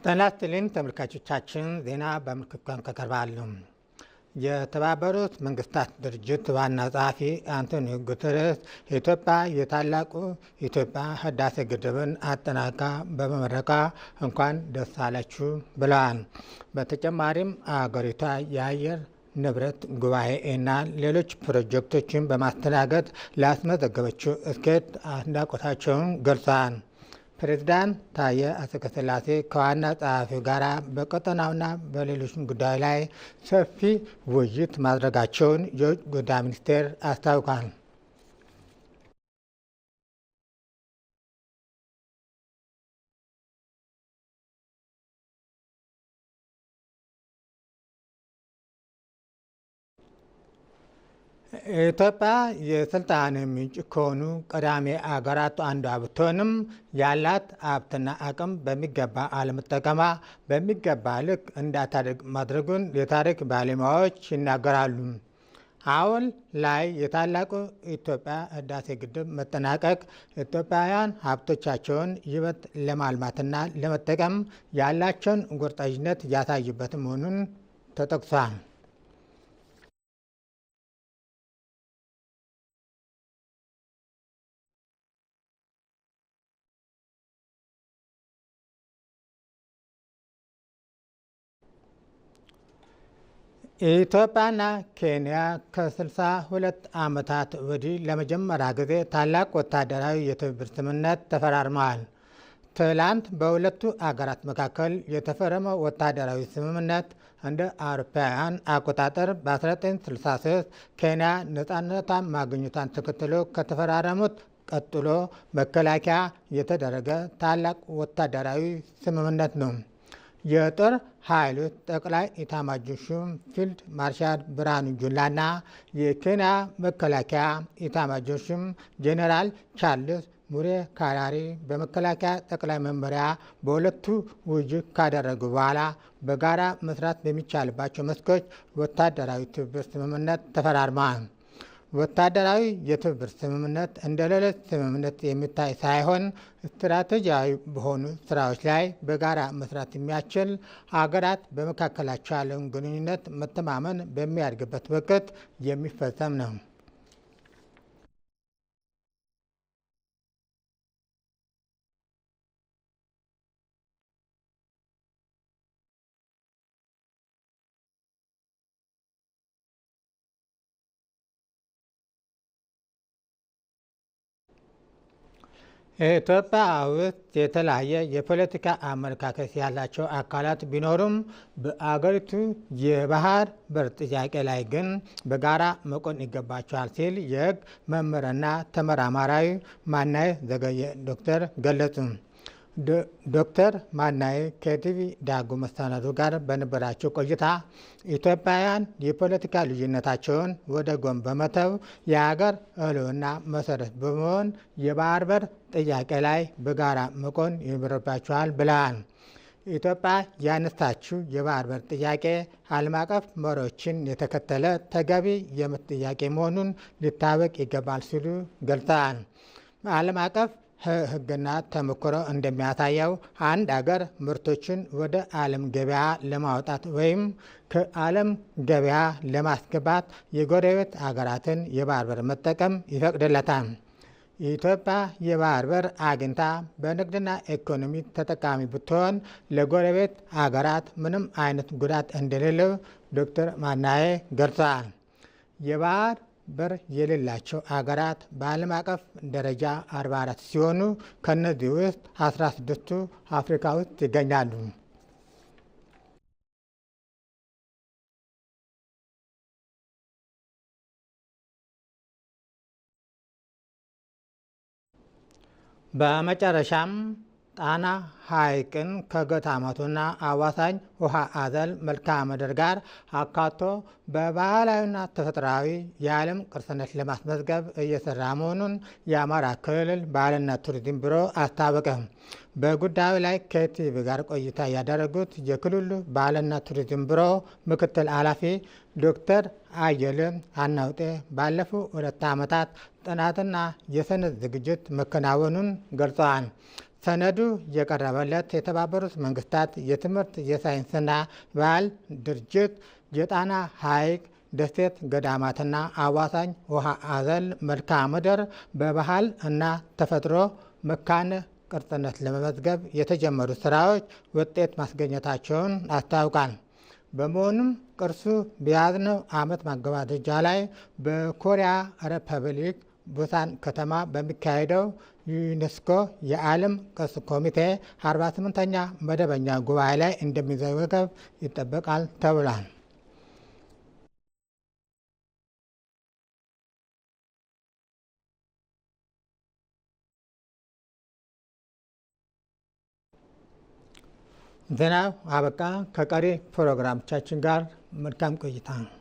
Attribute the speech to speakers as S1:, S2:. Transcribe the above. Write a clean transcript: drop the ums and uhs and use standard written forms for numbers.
S1: ጤና ይስጥልኝ ተመልካቾቻችን፣ ዜና በምልክት ቋንቋ ቀርባሉ። የተባበሩት መንግስታት ድርጅት ዋና ጸሐፊ አንቶኒዮ ጉተሬስ ኢትዮጵያ የታላቁ ኢትዮጵያ ህዳሴ ግድብን አጠናቃ በመመረቋ እንኳን ደስ አላችሁ ብለዋል። በተጨማሪም አገሪቷ የአየር ንብረት ጉባኤ እና ሌሎች ፕሮጀክቶችን በማስተናገድ ላስመዘገበችው ስኬት አድናቆታቸውን ገልጸዋል። ፕሬዝዳንት ታዬ አጽቀሥላሴ ከዋና ጸሐፊው ጋር በቀጠናውና በሌሎች ጉዳዮች ላይ ሰፊ ውይይት ማድረጋቸውን የውጭ ጉዳይ ሚኒስቴር አስታውቋል። ኢትዮጵያ የስልጣን ምንጭ ከሆኑ ቀዳሚ አገራት አንዷ ብትሆንም ያላት ሀብትና አቅም በሚገባ አለመጠቀሟ በሚገባ ልክ እንዳታድግ ማድረጉን የታሪክ ባለሙያዎች ይናገራሉ። አሁን ላይ የታላቁ ኢትዮጵያ ህዳሴ ግድብ መጠናቀቅ ኢትዮጵያውያን ሀብቶቻቸውን ይበልጥ ለማልማትና ለመጠቀም ያላቸውን ቁርጠኝነት ያሳዩበት መሆኑን ተጠቅሷል። ኢትዮጵያና ኬንያ ከ62 ዓመታት ወዲህ ለመጀመሪያ ጊዜ ታላቅ ወታደራዊ የትብብር ስምምነት ተፈራርመዋል። ትላንት በሁለቱ አገራት መካከል የተፈረመው ወታደራዊ ስምምነት እንደ አውሮፓውያን አቆጣጠር በ1963 ኬንያ ነፃነቷን ማግኘቷን ተከትሎ ከተፈራረሙት ቀጥሎ መከላከያ የተደረገ ታላቅ ወታደራዊ ስምምነት ነው። የጦር ኃይሎች ጠቅላይ ኢታማዦር ሹም ፊልድ ማርሻል ብርሃኑ ጁላና የኬንያ መከላከያ ኢታማዦር ሹም ጄኔራል ቻርልስ ሙሬ ካራሪ በመከላከያ ጠቅላይ መመሪያ በሁለቱ ውይይት ካደረጉ በኋላ በጋራ መስራት በሚቻልባቸው መስኮች ወታደራዊ ትብብር ስምምነት ተፈራርመዋል። ወታደራዊ የትብብር ስምምነት እንደ ሌሎች ስምምነት የሚታይ ሳይሆን ስትራቴጂያዊ በሆኑ ስራዎች ላይ በጋራ መስራት የሚያስችል ሀገራት በመካከላቸው ያለውን ግንኙነት መተማመን በሚያድግበት ወቅት የሚፈጸም ነው። ኢትዮጵያ ውስጥ የተለያየ የፖለቲካ አመለካከት ያላቸው አካላት ቢኖሩም በአገሪቱ የባህር በር ጥያቄ ላይ ግን በጋራ መቆም ይገባቸዋል ሲል የሕግ መምህርና ተመራማሪ ማናዬ ዘገየ ዶክተር ገለጹ። ዶክተር ማናዬ ከቲቪ ዳጉ መሰናዶ ጋር በነበራቸው ቆይታ ኢትዮጵያውያን የፖለቲካ ልዩነታቸውን ወደ ጎን በመተው የሀገር ሕልውና መሰረት በመሆን የባህር በር ጥያቄ ላይ በጋራ መቆም ይኖርባቸዋል ብለዋል። ኢትዮጵያ ያነሳችው የባህር በር ጥያቄ ዓለም አቀፍ መርሆችን የተከተለ ተገቢ የመብት ጥያቄ መሆኑን ሊታወቅ ይገባል ሲሉ ገልጸዋል። ዓለም አቀፍ ሕግና ተሞክሮ እንደሚያሳየው አንድ አገር ምርቶችን ወደ ዓለም ገበያ ለማውጣት ወይም ከዓለም ገበያ ለማስገባት የጎረቤት አገራትን የባህር በር መጠቀም ይፈቅድለታል። ኢትዮጵያ የባህር በር አግኝታ በንግድና ኢኮኖሚ ተጠቃሚ ብትሆን ለጎረቤት አገራት ምንም አይነት ጉዳት እንደሌለው ዶክተር ማናዬ ገልጸዋል። የባህር በር የሌላቸው አገራት በዓለም አቀፍ ደረጃ 44 ሲሆኑ ከነዚህ ውስጥ 16ቱ አፍሪካ ውስጥ ይገኛሉ። በመጨረሻም ጣና ሐይቅን ከገታማቱና አዋሳኝ ውሃ አዘል መልክዓ ምድር ጋር አካቶ በባህላዊና ተፈጥሯዊ የዓለም ቅርስነት ለማስመዝገብ እየሰራ መሆኑን የአማራ ክልል ባህልና ቱሪዝም ቢሮ አስታወቀ። በጉዳዩ ላይ ከቲቪ ጋር ቆይታ ያደረጉት የክልሉ ባህልና ቱሪዝም ቢሮ ምክትል ኃላፊ ዶክተር አየለ አናውጤ ባለፉት 2 ዓመታት ጥናትና የሰነድ ዝግጅት መከናወኑን ገልጸዋል። ሰነዱ የቀረበለት የተባበሩት መንግስታት የትምህርት የሳይንስና ባህል ድርጅት የጣና ሐይቅ ደሴት ገዳማትና አዋሳኝ ውሃ አዘል መልክዓ ምድር በባህል እና ተፈጥሮ መካነ ቅርስነት ለመመዝገብ የተጀመሩ ስራዎች ውጤት ማስገኘታቸውን አስታውቃል። በመሆኑም ቅርሱ በያዝነው ዓመት ማገባደጃ ላይ በኮሪያ ሪፐብሊክ ቡሳን ከተማ በሚካሄደው ዩኔስኮ የዓለም ቅርስ ኮሚቴ 48ኛ መደበኛ ጉባኤ ላይ እንደሚዘገብ ይጠበቃል ተብሏል። ዜናው አበቃ። ከቀሪ ፕሮግራሞቻችን ጋር መልካም ቆይታ ነው።